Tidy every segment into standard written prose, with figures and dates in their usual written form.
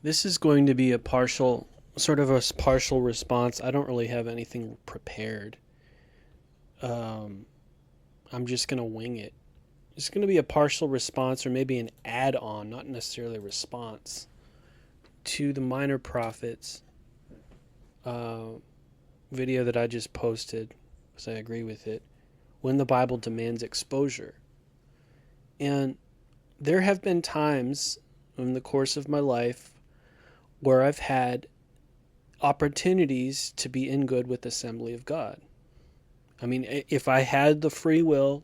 This is going to be a partial response. I don't really have anything prepared. Um, I'm just going to wing it. It's going to be a partial response or maybe an add on, not necessarily a response, to the Minor Prophets uh, video that I just posted, because I agree with it. When the Bible demands exposure. And there have been times in the course of my life where I've had opportunities to be in good with the Assembly of God. I mean, if I had the free will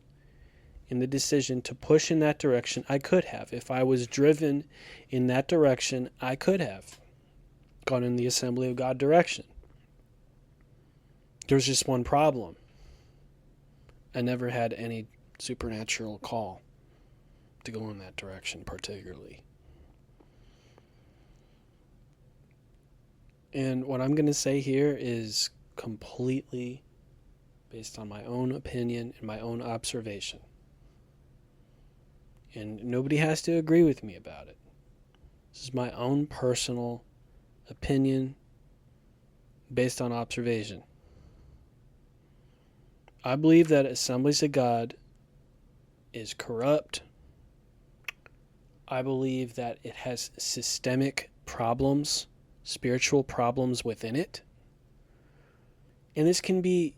and the decision to push in that direction, I could have. If I was driven in that direction, I could have gone in the Assembly of God direction. There's just one problem. I never had any supernatural call to go in that direction, particularly. And what I'm going to say here is completely based on my own opinion and my own observation. And nobody has to agree with me about it. This is my own personal opinion based on observation. I believe that Assemblies of God is corrupt. I believe that it has systemic problems, spiritual problems within it. And this can be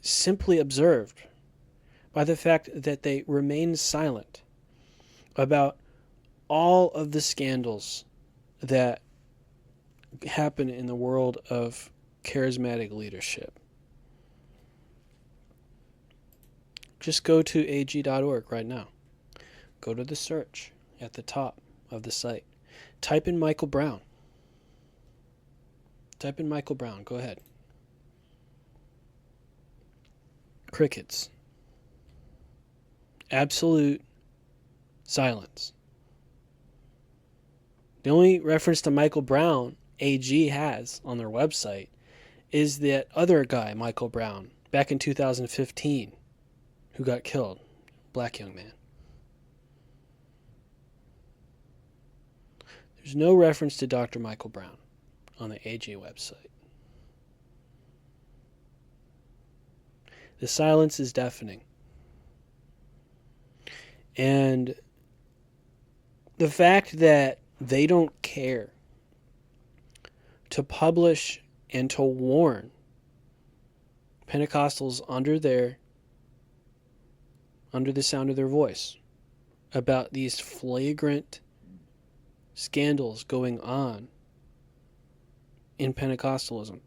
simply observed by the fact that they remain silent about all of the scandals that happen in the world of charismatic leadership. Just go to ag.org right now. Go to the search at the top of the site. Type in Michael Brown. Type in Michael Brown. Go ahead. Crickets. Absolute silence. The only reference to Michael Brown AG has on their website is that other guy, Michael Brown, back in 2015, who got killed. Black young man. There's no reference to Dr. Michael Brown on the AG website. The silence is deafening. And the fact that they don't care to publish and to warn Pentecostals under the sound of their voice about these flagrant scandals going on in Pentecostalism.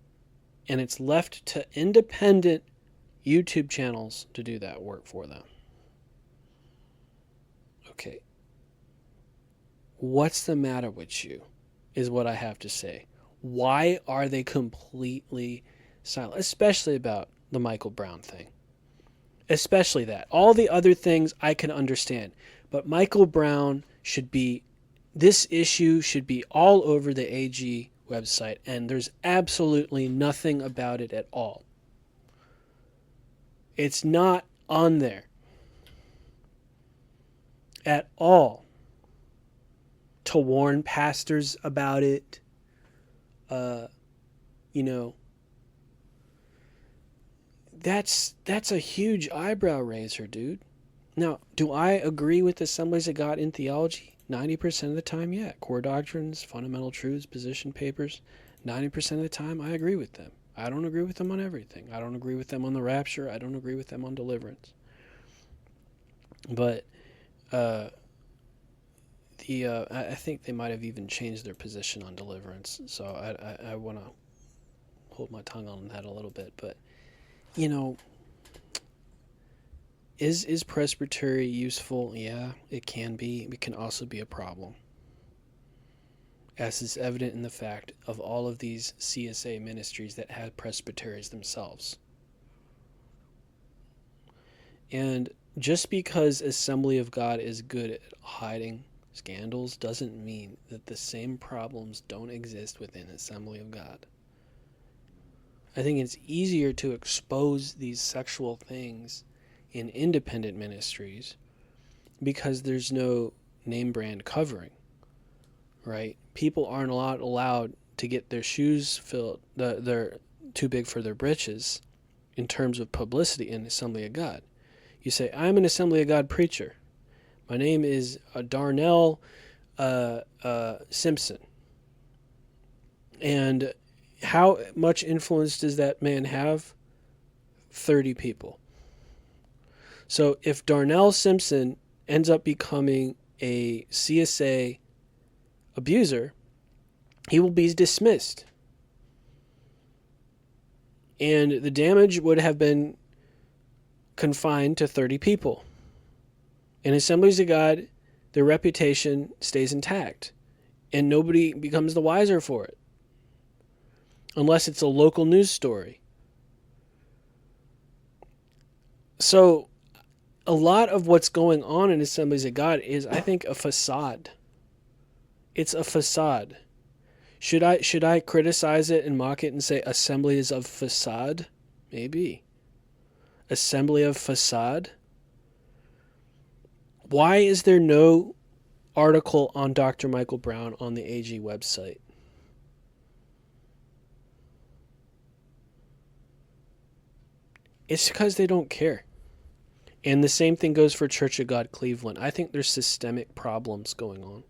And it's left to independent YouTube channels to do that work for them. Okay. What's the matter with you, is what I have to say. Why are they completely silent? Especially about the Michael Brown thing. Especially that. All the other things I can understand. But Michael Brown this issue should be all over the AG website, and there's absolutely nothing about it at all. It's not on there at all to warn pastors about it. That's a huge eyebrow raiser, dude. Now, do I agree with Assemblies of God in theology? 90% of the time, yeah. Core doctrines, fundamental truths, position papers, 90% of the time, I agree with them. I don't agree with them on everything. I don't agree with them on the rapture. I don't agree with them on deliverance. But I think they might have even changed their position on deliverance. So I want to hold my tongue on that a little bit. But, is presbytery useful? Yeah, it can be. It can also be a problem, as is evident in the fact of all of these CSA ministries that have presbyteries themselves. And just because Assembly of God is good at hiding scandals doesn't mean that the same problems don't exist within Assembly of God. I think it's easier to expose these sexual things in independent ministries because there's no name brand covering. right? People aren't allowed to get their shoes filled. They're too big for their britches in terms of publicity in Assembly of God. You say, I'm an Assembly of God preacher. My name is Darnell Simpson. And how much influence does that man have? 30 people. So if Darnell Simpson ends up becoming a CSA abuser, he will be dismissed. And the damage would have been confined to 30 people. In Assemblies of God, their reputation stays intact, and nobody becomes the wiser for it, unless it's a local news story. So a lot of what's going on in Assemblies of God is, I think, a facade. It's a facade. Should I criticize it and mock it and say Assemblies of Facade? Maybe. Assembly of Facade? Why is there no article on Dr. Michael Brown on the AG website? It's because they don't care. And the same thing goes for Church of God Cleveland. I think there's systemic problems going on.